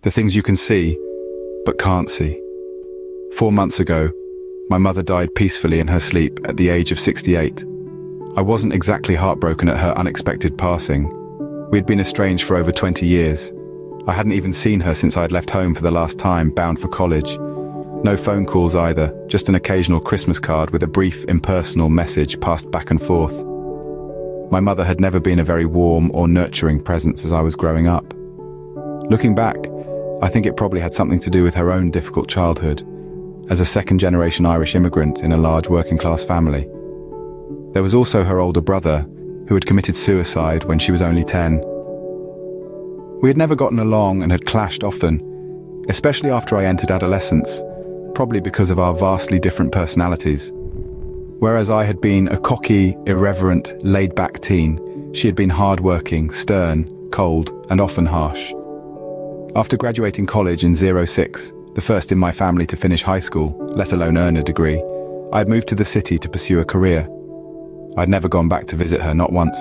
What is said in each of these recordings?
The things you can see, but can't see. 4 months ago, my mother died peacefully in her sleep at the age of 68. I wasn't exactly heartbroken at her unexpected passing. We had been estranged for over 20 years. I hadn't even seen her since I had left home for the last time, bound for college. No phone calls either, just an occasional Christmas card with a brief, impersonal message passed back and forth. My mother had never been a very warm or nurturing presence as I was growing up. Looking back, I think it probably had something to do with her own difficult childhood, as a second-generation Irish immigrant in a large working-class family. There was also her older brother, who had committed suicide when she was only 10. We had never gotten along and had clashed often, especially after I entered adolescence, probably because of our vastly different personalities. Whereas I had been a cocky, irreverent, laid-back teen, she had been hard-working, stern, cold, and often harsh. After graduating college in '06, the first in my family to finish high school, let alone earn a degree, I had moved to the city to pursue a career. I'd never gone back to visit her, not once.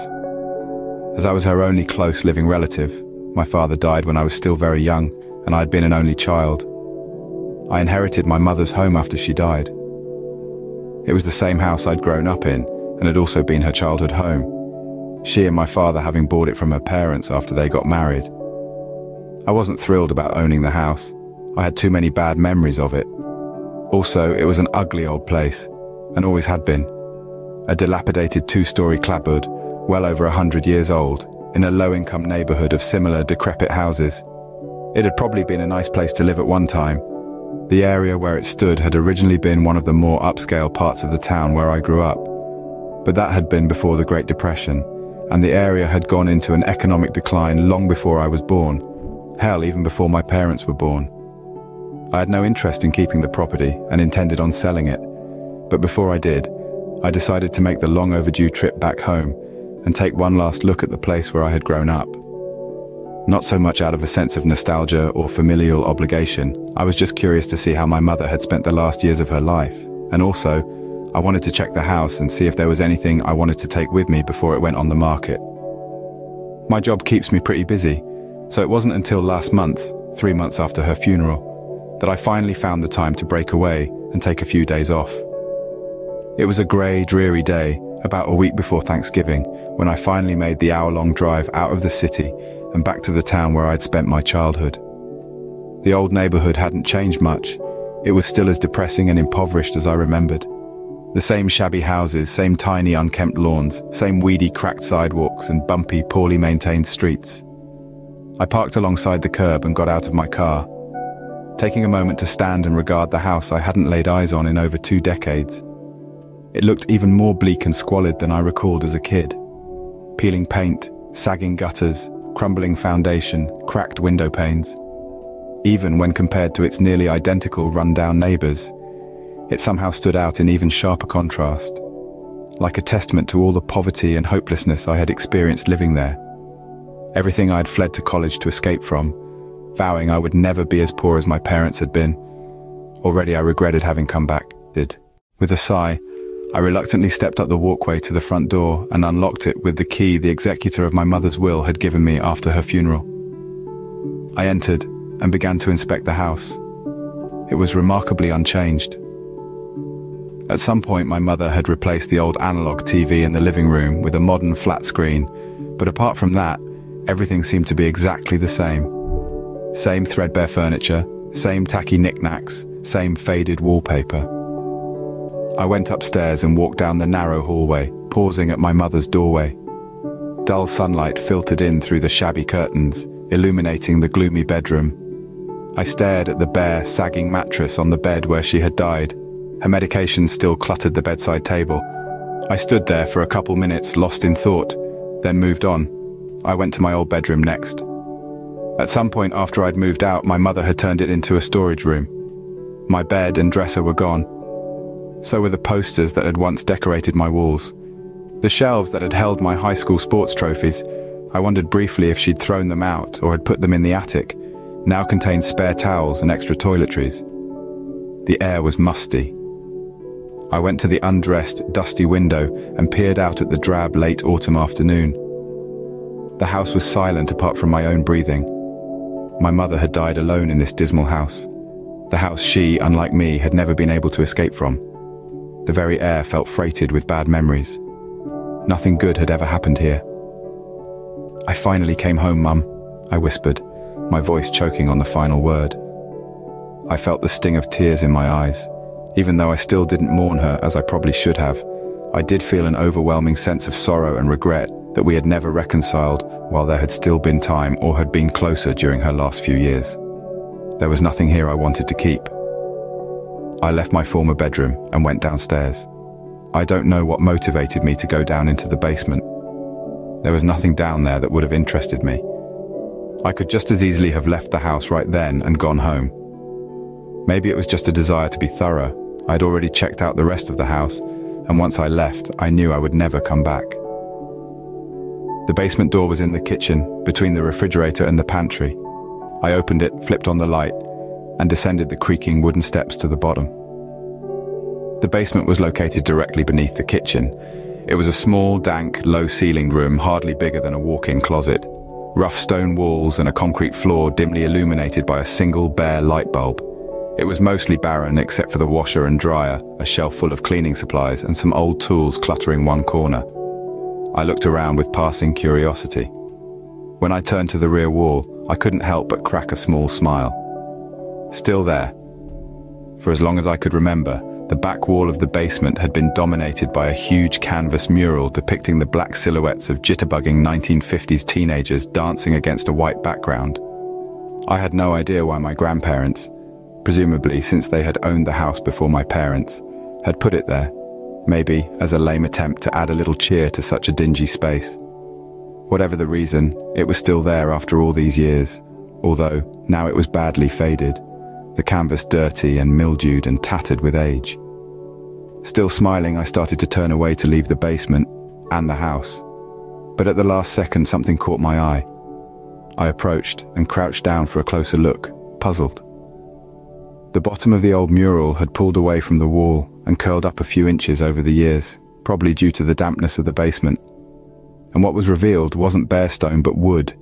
As I was her only close living relative, my father died when I was still very young, and I had been an only child. I inherited my mother's home after she died. It was the same house I'd grown up in, and had also been her childhood home, she and my father having bought it from her parents after they got married. I wasn't thrilled about owning the house. I had too many bad memories of it. Also, it was an ugly old place, and always had been. A dilapidated 2-story clapboard, well over 100 years old, in a low-income neighborhood of similar decrepit houses. It had probably been a nice place to live at one time. The area where it stood had originally been one of the more upscale parts of the town where I grew up. But that had been before the Great Depression, and the area had gone into an economic decline long before I was born. Hell, even before my parents were born. I had no interest in keeping the property and intended on selling it. But before I did, I decided to make the long overdue trip back home and take one last look at the place where I had grown up. Not so much out of a sense of nostalgia or familial obligation, I was just curious to see how my mother had spent the last years of her life, and also, I wanted to check the house and see if there was anything I wanted to take with me before it went on the market. My job keeps me pretty busy, so it wasn't until last month, 3 months after her funeral, that I finally found the time to break away and take a few days off. It was a grey, dreary day, about a week before Thanksgiving, when I finally made the hour-long drive out of the city and back to the town where I'd spent my childhood. The old neighborhood hadn't changed much. It was still as depressing and impoverished as I remembered. The same shabby houses, same tiny unkempt lawns, same weedy cracked sidewalks and bumpy, poorly maintained streets. I parked alongside the curb and got out of my car, taking a moment to stand and regard the house I hadn't laid eyes on in over 2 decades. It looked even more bleak and squalid than I recalled as a kid. Peeling paint, sagging gutters, crumbling foundation, cracked window panes. Even when compared to its nearly identical run-down neighbors, it somehow stood out in even sharper contrast, like a testament to all the poverty and hopelessness I had experienced living there. Everything I had fled to college to escape from, vowing I would never be as poor as my parents had been. Already I regretted having come back. With a sigh, I reluctantly stepped up the walkway to the front door and unlocked it with the key the executor of my mother's will had given me after her funeral. I entered and began to inspect the house. It was remarkably unchanged. At some point my mother had replaced the old analog TV in the living room with a modern flat screen, but apart from that, everything seemed to be exactly the same. Same threadbare furniture, same tacky knickknacks, same faded wallpaper. I went upstairs and walked down the narrow hallway, pausing at my mother's doorway. Dull sunlight filtered in through the shabby curtains, illuminating the gloomy bedroom. I stared at the bare, sagging mattress on the bed where she had died. Her medication still cluttered the bedside table. I stood there for a couple minutes, lost in thought, then moved on. I went to my old bedroom next. At some point after I'd moved out, my mother had turned it into a storage room. My bed and dresser were gone. So were the posters that had once decorated my walls. The shelves that had held my high school sports trophies, I wondered briefly if she'd thrown them out or had put them in the attic, now contained spare towels and extra toiletries. The air was musty. I went to the undressed, dusty window and peered out at the drab late autumn afternoon. The house was silent apart from my own breathing. My mother had died alone in this dismal house. The house she, unlike me, had never been able to escape from. The very air felt freighted with bad memories. Nothing good had ever happened here. "I finally came home, Mum," I whispered, my voice choking on the final word. I felt the sting of tears in my eyes. Even though I still didn't mourn her as I probably should have, I did feel an overwhelming sense of sorrow and regret that we had never reconciled while there had still been time or had been closer during her last few years. There was nothing here I wanted to keep. I left my former bedroom and went downstairs. I don't know what motivated me to go down into the basement. There was nothing down there that would have interested me. I could just as easily have left the house right then and gone home. Maybe it was just a desire to be thorough. I'd already checked out the rest of the house, and once I left, I knew I would never come back. The basement door was in the kitchen, between the refrigerator and the pantry. I opened it, flipped on the light, and descended the creaking wooden steps to the bottom. The basement was located directly beneath the kitchen. It was a small, dank, low-ceilinged room, hardly bigger than a walk-in closet. Rough stone walls and a concrete floor dimly illuminated by a single bare light bulb. It was mostly barren except for the washer and dryer, a shelf full of cleaning supplies, and some old tools cluttering one corner. I looked around with passing curiosity. When I turned to the rear wall, I couldn't help but crack a small smile. Still there. For as long as I could remember, the back wall of the basement had been dominated by a huge canvas mural depicting the black silhouettes of jitterbugging 1950s teenagers dancing against a white background. I had no idea why my grandparents, presumably since they had owned the house before my parents, had put it there, maybe as a lame attempt to add a little cheer to such a dingy space. Whatever the reason, it was still there after all these years, although now it was badly faded, the canvas dirty and mildewed and tattered with age. Still smiling, I started to turn away to leave the basement and the house, but at the last second something caught my eye. I approached and crouched down for a closer look, puzzled. The bottom of the old mural had pulled away from the wall and curled up a few inches over the years, probably due to the dampness of the basement. And what was revealed wasn't bare stone but wood.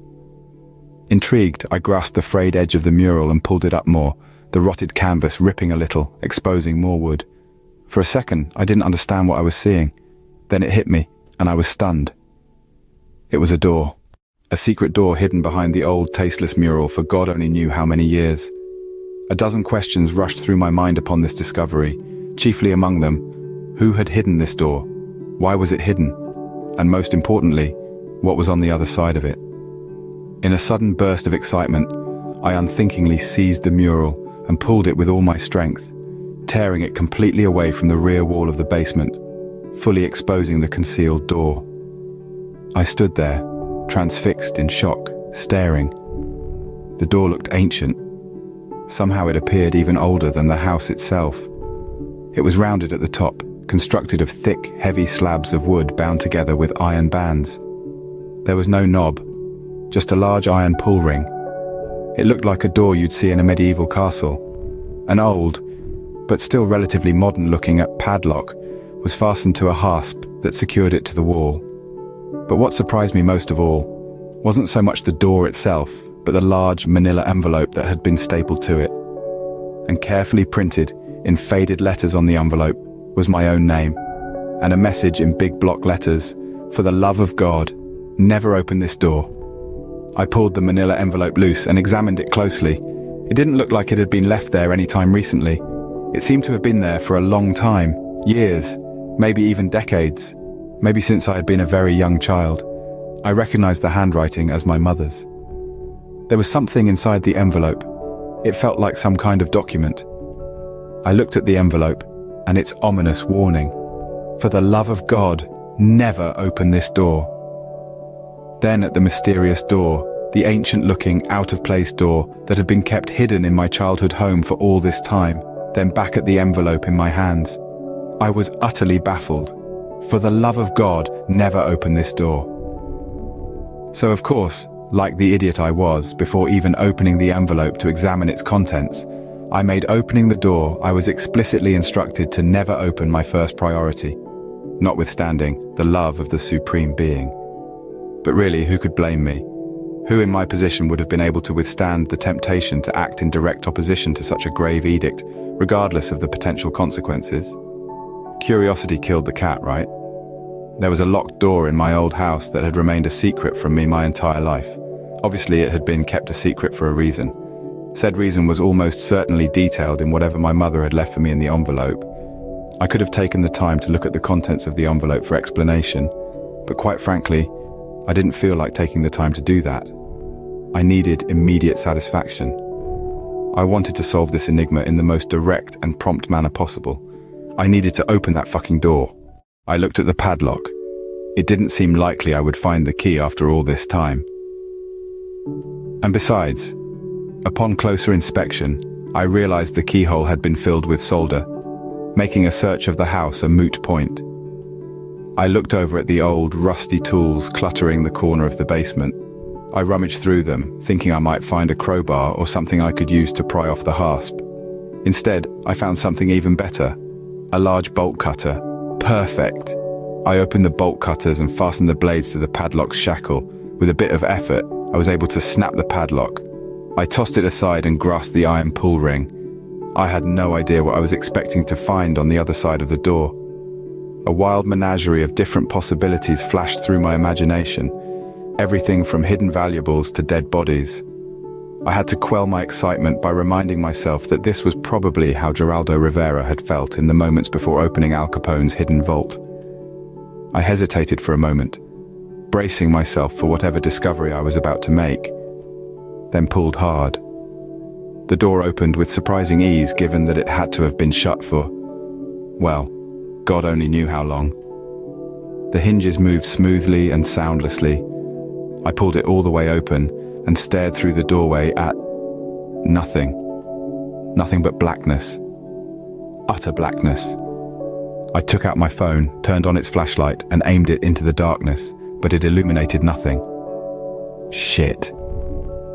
Intrigued, I grasped the frayed edge of the mural and pulled it up more, the rotted canvas ripping a little, exposing more wood. For a second, I didn't understand what I was seeing. Then it hit me, and I was stunned. It was a door. A secret door hidden behind the old, tasteless mural for God only knew how many years. A dozen questions rushed through my mind upon this discovery, chiefly among them, who had hidden this door? Why was it hidden? And most importantly, what was on the other side of it? In a sudden burst of excitement, I unthinkingly seized the mural and pulled it with all my strength, tearing it completely away from the rear wall of the basement, fully exposing the concealed door. I stood there, transfixed in shock, staring. The door looked ancient. Somehow it appeared even older than the house itself. It was rounded at the top, constructed of thick, heavy slabs of wood bound together with iron bands. There was no knob, just a large iron pull ring. It looked like a door you'd see in a medieval castle. An old, but still relatively modern-looking padlock was fastened to a hasp that secured it to the wall. But what surprised me most of all wasn't so much the door itself, but the large manila envelope that had been stapled to it. And carefully printed in faded letters on the envelope was my own name, and a message in big block letters: "For the love of God, never open this door." I pulled the manila envelope loose and examined it closely. It didn't look like it had been left there any time recently. It seemed to have been there for a long time, years, maybe even decades, maybe since I had been a very young child. I recognized the handwriting as my mother's. There was something inside the envelope. It felt like some kind of document. I looked at the envelope and its ominous warning: "For the love of God, never open this door." Then at the mysterious door, the ancient-looking, out-of-place door that had been kept hidden in my childhood home for all this time, then back at the envelope in my hands. I was utterly baffled. For the love of God, never open this door. So of course, like the idiot I was, before even opening the envelope to examine its contents, I made opening the door I was explicitly instructed to never open my first priority, notwithstanding the love of the Supreme Being. But really, who could blame me? Who in my position would have been able to withstand the temptation to act in direct opposition to such a grave edict, regardless of the potential consequences? Curiosity killed the cat, right? There was a locked door in my old house that had remained a secret from me my entire life. Obviously, it had been kept a secret for a reason. Said reason was almost certainly detailed in whatever my mother had left for me in the envelope. I could have taken the time to look at the contents of the envelope for explanation, but quite frankly, I didn't feel like taking the time to do that. I needed immediate satisfaction. I wanted to solve this enigma in the most direct and prompt manner possible. I needed to open that fucking door. I looked at the padlock. It didn't seem likely I would find the key after all this time. And besides, upon closer inspection, I realized the keyhole had been filled with solder, making a search of the house a moot point. I looked over at the old, rusty tools cluttering the corner of the basement. I rummaged through them, thinking I might find a crowbar or something I could use to pry off the hasp. Instead, I found something even better. A large bolt cutter. Perfect. I opened the bolt cutters and fastened the blades to the padlock's shackle. With a bit of effort, I was able to snap the padlock. I tossed it aside and grasped the iron pull ring. I had no idea what I was expecting to find on the other side of the door. A wild menagerie of different possibilities flashed through my imagination. Everything from hidden valuables to dead bodies. I had to quell my excitement by reminding myself that this was probably how Geraldo Rivera had felt in the moments before opening Al Capone's hidden vault. I hesitated for a moment, bracing myself for whatever discovery I was about to make, then pulled hard. The door opened with surprising ease, given that it had to have been shut for, well, God only knew how long. The hinges moved smoothly and soundlessly. I pulled it all the way open and stared through the doorway at nothing. Nothing but blackness. Utter blackness. I took out my phone, turned on its flashlight, and aimed it into the darkness, but it illuminated nothing. Shit.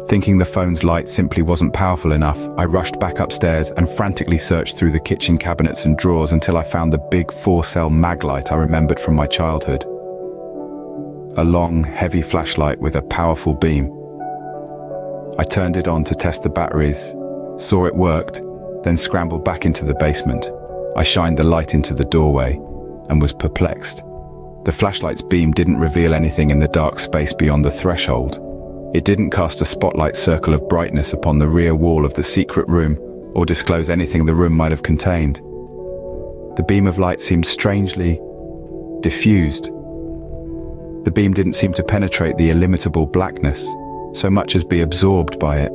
Thinking the phone's light simply wasn't powerful enough, I rushed back upstairs and frantically searched through the kitchen cabinets and drawers until I found the big 4-cell mag light I remembered from my childhood. A long, heavy flashlight with a powerful beam. I turned it on to test the batteries, saw it worked, then scrambled back into the basement. I shined the light into the doorway and was perplexed. The flashlight's beam didn't reveal anything in the dark space beyond the threshold. It didn't cast a spotlight circle of brightness upon the rear wall of the secret room or disclose anything the room might have contained. The beam of light seemed strangely diffused. The beam didn't seem to penetrate the illimitable blackness, so much as be absorbed by it.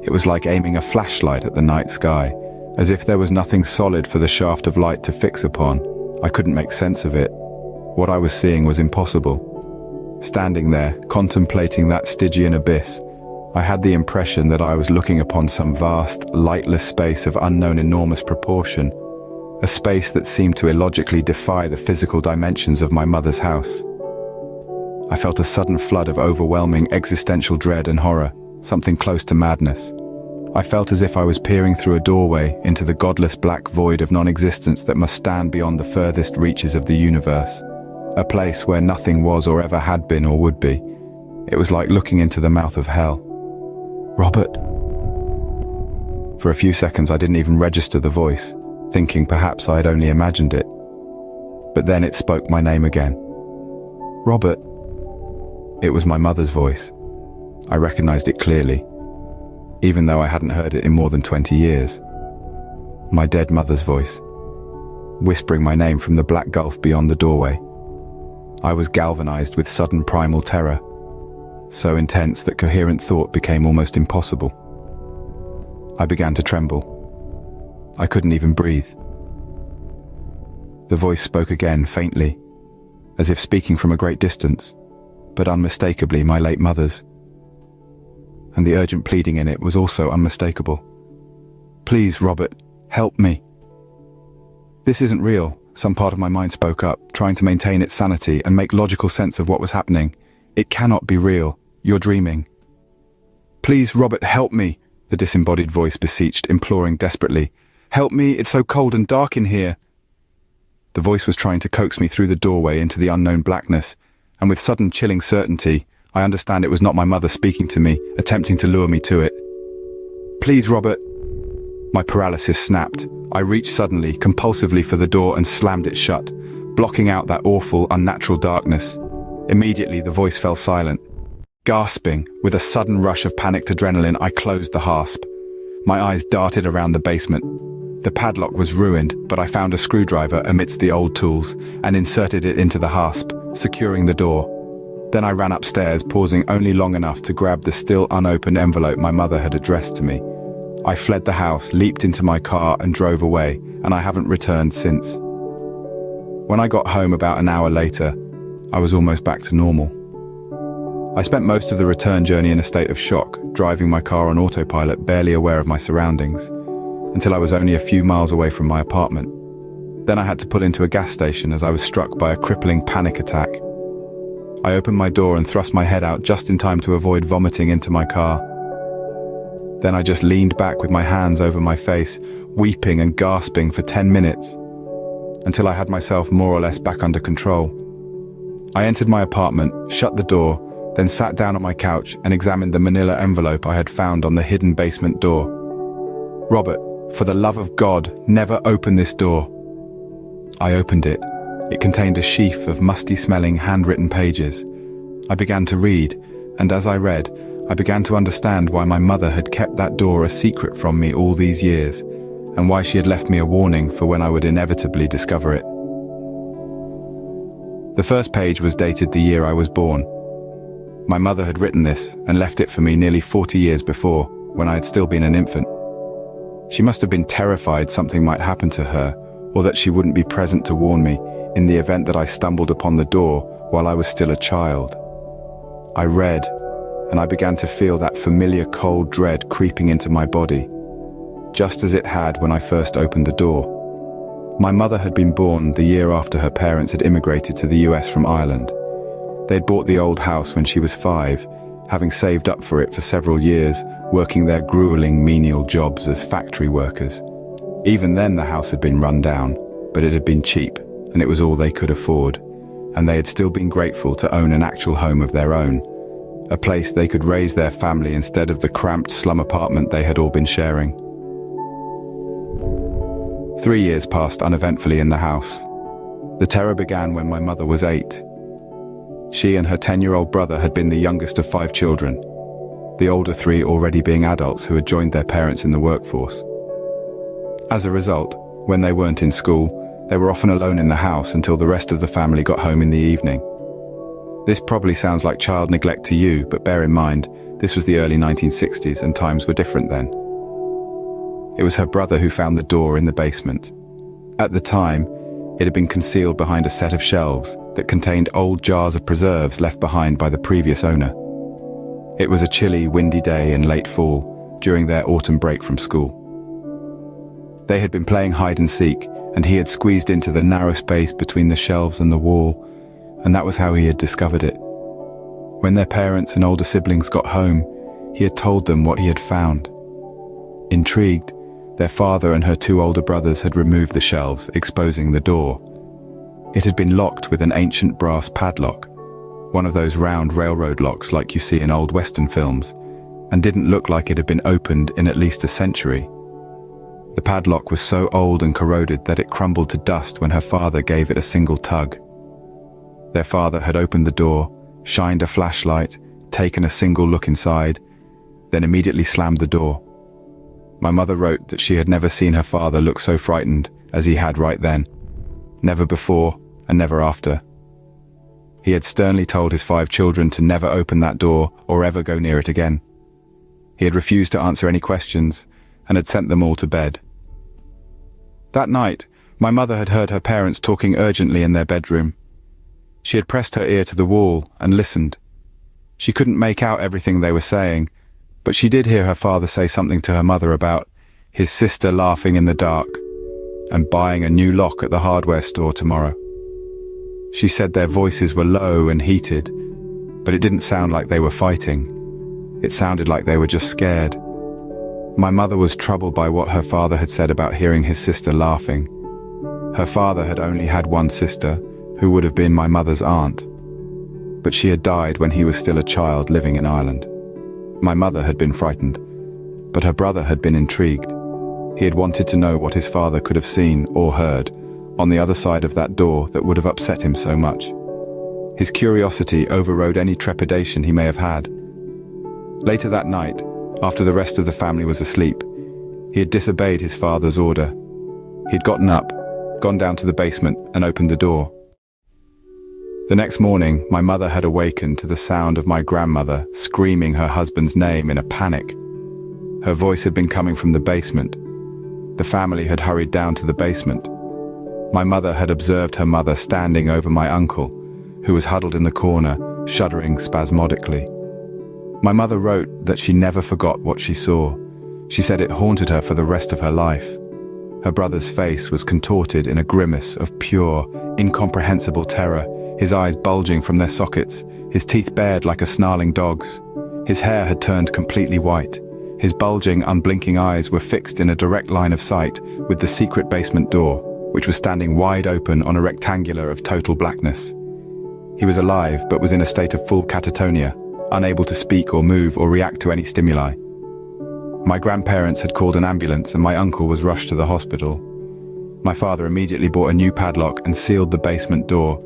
It was like aiming a flashlight at the night sky, as if there was nothing solid for the shaft of light to fix upon. I couldn't make sense of it. What I was seeing was impossible. Standing there, contemplating that Stygian abyss, I had the impression that I was looking upon some vast, lightless space of unknown enormous proportion, a space that seemed to illogically defy the physical dimensions of my mother's house. I felt a sudden flood of overwhelming existential dread and horror, something close to madness. I felt as if I was peering through a doorway into the godless black void of non-existence that must stand beyond the furthest reaches of the universe, a place where nothing was or ever had been or would be. It was like looking into the mouth of hell. Robert. For a few seconds I didn't even register the voice, thinking perhaps I had only imagined it. But then it spoke my name again. Robert. It was my mother's voice. I recognized it clearly, even though I hadn't heard it in more than 20 years. My dead mother's voice, whispering my name from the black gulf beyond the doorway. I was galvanized with sudden primal terror, so intense that coherent thought became almost impossible. I began to tremble. I couldn't even breathe. The voice spoke again, faintly, as if speaking from a great distance, but unmistakably my late mother's. And the urgent pleading in it was also unmistakable. Please, Robert, help me. This isn't real, some part of my mind spoke up, trying to maintain its sanity and make logical sense of what was happening. It cannot be real. You're dreaming. Please, Robert, help me, the disembodied voice beseeched, imploring desperately. Help me, it's so cold and dark in here. The voice was trying to coax me through the doorway into the unknown blackness, and with sudden chilling certainty, I understand it was not my mother speaking to me, attempting to lure me to it. Please, Robert. My paralysis snapped. I reached suddenly, compulsively for the door and slammed it shut, blocking out that awful, unnatural darkness. Immediately, the voice fell silent. Gasping, with a sudden rush of panicked adrenaline, I closed the hasp. My eyes darted around the basement. The padlock was ruined, but I found a screwdriver amidst the old tools and inserted it into the hasp, securing the door. Then I ran upstairs, pausing only long enough to grab the still unopened envelope my mother had addressed to me. I fled the house, leaped into my car and drove away, and I haven't returned since. When I got home about an hour later, I was almost back to normal. I spent most of the return journey in a state of shock, driving my car on autopilot, barely aware of my surroundings, until I was only a few miles away from my apartment. Then I had to pull into a gas station as I was struck by a crippling panic attack. I opened my door and thrust my head out just in time to avoid vomiting into my car. Then I just leaned back with my hands over my face, weeping and gasping for 10 minutes, until I had myself more or less back under control. I entered my apartment, shut the door, then sat down on my couch and examined the manila envelope I had found on the hidden basement door. Robert, for the love of God, never open this door. I opened it. It contained a sheaf of musty-smelling handwritten pages. I began to read, and as I read, I began to understand why my mother had kept that door a secret from me all these years, and why she had left me a warning for when I would inevitably discover it. The first page was dated the year I was born. My mother had written this and left it for me nearly 40 years before, when I had still been an infant. She must have been terrified something might happen to her, or that she wouldn't be present to warn me in the event that I stumbled upon the door while I was still a child. I read, and I began to feel that familiar cold dread creeping into my body, just as it had when I first opened the door. My mother had been born the year after her parents had immigrated to the US from Ireland. They'd bought the old house when she was 5, having saved up for it for several years, working their grueling menial jobs as factory workers. Even then the house had been run down, but it had been cheap, and it was all they could afford, and they had still been grateful to own an actual home of their own, a place they could raise their family instead of the cramped slum apartment they had all been sharing. 3 years passed uneventfully in the house. The terror began when my mother was 8. She and her 10-year-old brother had been the youngest of 5 children, the older 3 already being adults who had joined their parents in the workforce. As a result, when they weren't in school, they were often alone in the house until the rest of the family got home in the evening. This probably sounds like child neglect to you, but bear in mind, this was the early 1960s and times were different then. It was her brother who found the door in the basement. At the time, it had been concealed behind a set of shelves that contained old jars of preserves left behind by the previous owner. It was a chilly, windy day in late fall, during their autumn break from school. They had been playing hide and seek, and he had squeezed into the narrow space between the shelves and the wall, and that was how he had discovered it. When their parents and older siblings got home, he had told them what he had found. Intrigued, their father and her 2 older brothers had removed the shelves, exposing the door. It had been locked with an ancient brass padlock, one of those round railroad locks like you see in old Western films, and didn't look like it had been opened in at least a century. The padlock was so old and corroded that it crumbled to dust when her father gave it a single tug. Their father had opened the door, shined a flashlight, taken a single look inside, then immediately slammed the door. My mother wrote that she had never seen her father look so frightened as he had right then. Never before and never after. He had sternly told his 5 children to never open that door or ever go near it again. He had refused to answer any questions and had sent them all to bed. That night, my mother had heard her parents talking urgently in their bedroom. She had pressed her ear to the wall and listened. She couldn't make out everything they were saying, but she did hear her father say something to her mother about his sister laughing in the dark and buying a new lock at the hardware store tomorrow. She said their voices were low and heated, but it didn't sound like they were fighting. It sounded like they were just scared. My mother was troubled by what her father had said about hearing his sister laughing. Her father had only had one sister, who would have been my mother's aunt. but she had died when he was still a child living in Ireland. My mother had been frightened, but her brother had been intrigued. He had wanted to know what his father could have seen or heard on the other side of that door that would have upset him so much. His curiosity overrode any trepidation he may have had. Later that night, after the rest of the family was asleep, he had disobeyed his father's order. He'd gotten up, gone down to the basement, and opened the door. The next morning, my mother had awakened to the sound of my grandmother screaming her husband's name in a panic. Her voice had been coming from the basement. The family had hurried down to the basement. My mother had observed her mother standing over my uncle, who was huddled in the corner, shuddering spasmodically. My mother wrote that she never forgot what she saw. She said it haunted her for the rest of her life. Her brother's face was contorted in a grimace of pure, incomprehensible terror, his eyes bulging from their sockets, his teeth bared like a snarling dog's. His hair had turned completely white. His bulging, unblinking eyes were fixed in a direct line of sight with the secret basement door, which was standing wide open on a rectangular of total blackness. He was alive, but was in a state of full catatonia, unable to speak or move or react to any stimuli. My grandparents had called an ambulance and my uncle was rushed to the hospital. My father immediately bought a new padlock and sealed the basement door.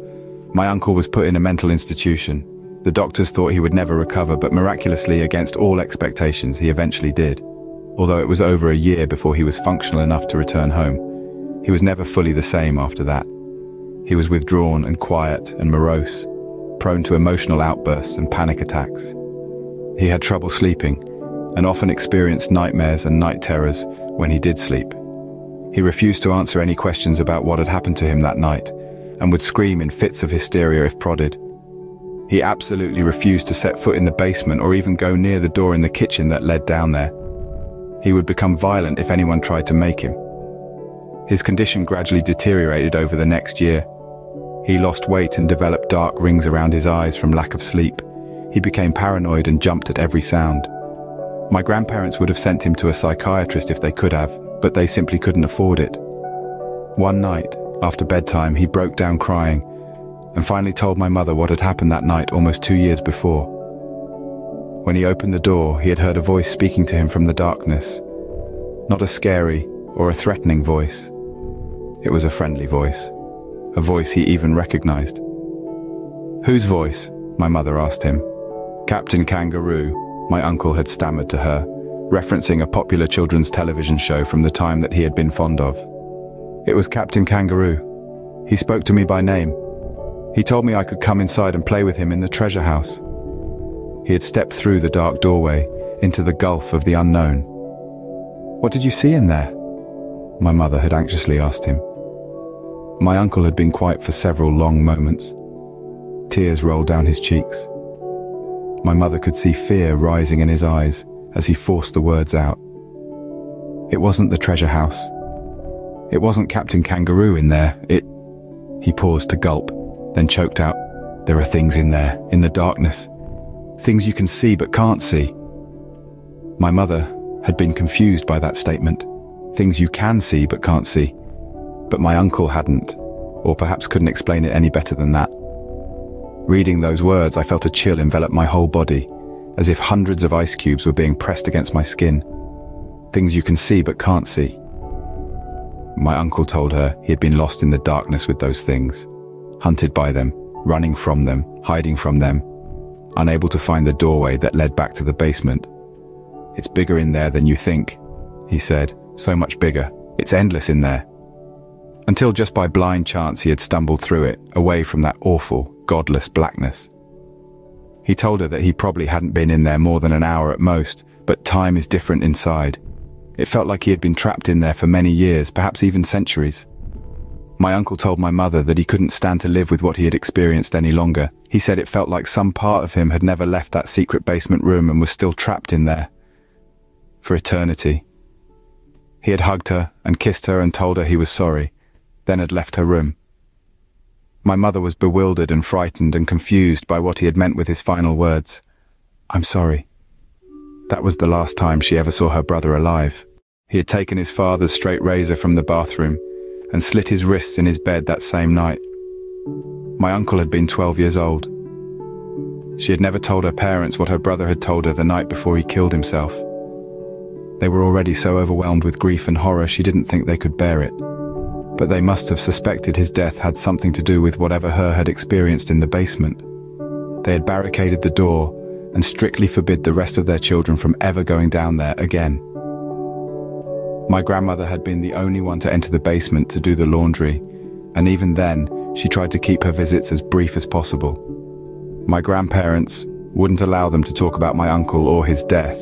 My uncle was put in a mental institution. The doctors thought he would never recover, but miraculously, against all expectations, he eventually did. Although it was over a year before he was functional enough to return home. He was never fully the same after that. He was withdrawn and quiet and morose, prone to emotional outbursts and panic attacks. He had trouble sleeping and often experienced nightmares and night terrors when he did sleep. He refused to answer any questions about what had happened to him that night and would scream in fits of hysteria if prodded. He absolutely refused to set foot in the basement or even go near the door in the kitchen that led down there. He would become violent if anyone tried to make him. His condition gradually deteriorated over the next year. He lost weight and developed dark rings around his eyes from lack of sleep. He became paranoid and jumped at every sound. My grandparents would have sent him to a psychiatrist if they could have, but they simply couldn't afford it. One night, after bedtime, he broke down crying and finally told my mother what had happened that night almost 2 years before. When he opened the door, he had heard a voice speaking to him from the darkness. Not a scary or a threatening voice. It was a friendly voice, a voice he even recognized. "Whose voice?" my mother asked him. "Captain Kangaroo," my uncle had stammered to her, referencing a popular children's television show from the time that he had been fond of. "It was Captain Kangaroo. He spoke to me by name. He told me I could come inside and play with him in the treasure house." He had stepped through the dark doorway into the gulf of the unknown. "What did you see in there?" my mother had anxiously asked him. My uncle had been quiet for several long moments. Tears rolled down his cheeks. My mother could see fear rising in his eyes as he forced the words out. "It wasn't the treasure house. It wasn't Captain Kangaroo in there. He paused to gulp, then choked out, "There are things in there, in the darkness. Things you can see but can't see." My mother had been confused by that statement. Things you can see but can't see. But my uncle hadn't, or perhaps couldn't explain it any better than that. Reading those words, I felt a chill envelop my whole body, as if hundreds of ice cubes were being pressed against my skin. Things you can see but can't see. My uncle told her he had been lost in the darkness with those things, hunted by them, running from them, hiding from them, unable to find the doorway that led back to the basement. "It's bigger in there than you think," he said, "so much bigger. It's endless in there." Until just by blind chance he had stumbled through it, away from that awful, godless blackness. He told her that he probably hadn't been in there more than an hour at most, but time is different inside. It felt like he had been trapped in there for many years, perhaps even centuries. My uncle told my mother that he couldn't stand to live with what he had experienced any longer. He said it felt like some part of him had never left that secret basement room and was still trapped in there. For eternity. He had hugged her and kissed her and told her he was sorry, then had left her room. My mother was bewildered and frightened and confused by what he had meant with his final words. "I'm sorry." That was the last time she ever saw her brother alive. He had taken his father's straight razor from the bathroom and slit his wrists in his bed that same night. My uncle had been 12 years old. She had never told her parents what her brother had told her the night before he killed himself. They were already so overwhelmed with grief and horror she didn't think they could bear it. But they must have suspected his death had something to do with whatever her had experienced in the basement. They had barricaded the door and strictly forbid the rest of their children from ever going down there again. My grandmother had been the only one to enter the basement to do the laundry, and even then, she tried to keep her visits as brief as possible. My grandparents wouldn't allow them to talk about my uncle or his death,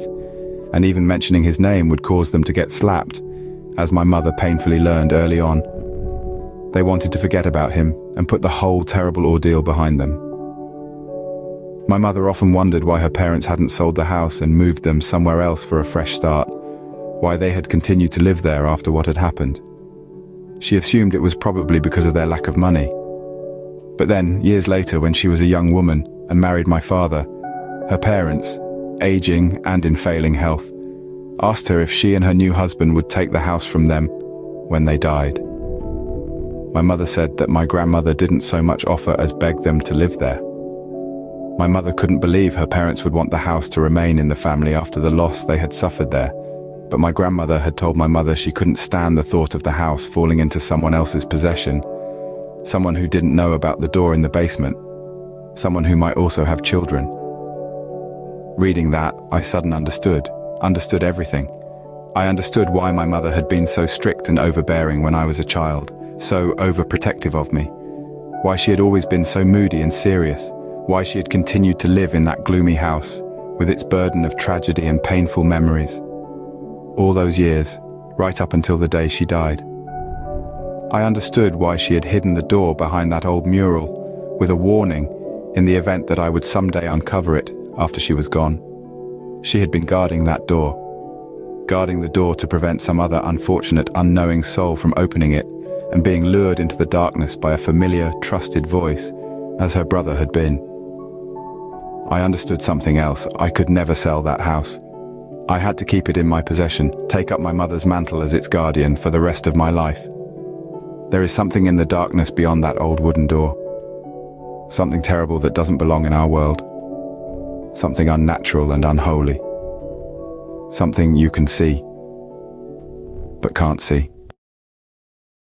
and even mentioning his name would cause them to get slapped, as my mother painfully learned early on. They wanted to forget about him and put the whole terrible ordeal behind them. My mother often wondered why her parents hadn't sold the house and moved them somewhere else for a fresh start, why they had continued to live there after what had happened. She assumed it was probably because of their lack of money. But then, years later, when she was a young woman and married my father, her parents, aging and in failing health, asked her if she and her new husband would take the house from them when they died. My mother said that my grandmother didn't so much offer as beg them to live there. My mother couldn't believe her parents would want the house to remain in the family after the loss they had suffered there, but my grandmother had told my mother she couldn't stand the thought of the house falling into someone else's possession, someone who didn't know about the door in the basement, someone who might also have children. Reading that, I suddenly understood everything. I understood why my mother had been so strict and overbearing when I was a child, so overprotective of me, why she had always been so moody and serious, why she had continued to live in that gloomy house, with its burden of tragedy and painful memories. All those years, right up until the day she died. I understood why she had hidden the door behind that old mural, with a warning, in the event that I would someday uncover it after she was gone. She had been guarding that door. Guarding the door to prevent some other unfortunate, unknowing soul from opening it and being lured into the darkness by a familiar, trusted voice, as her brother had been. I understood something else. I could never sell that house. I had to keep it in my possession, take up my mother's mantle as its guardian for the rest of my life. There is something in the darkness beyond that old wooden door. Something terrible that doesn't belong in our world. Something unnatural and unholy. Something you can see, but can't see.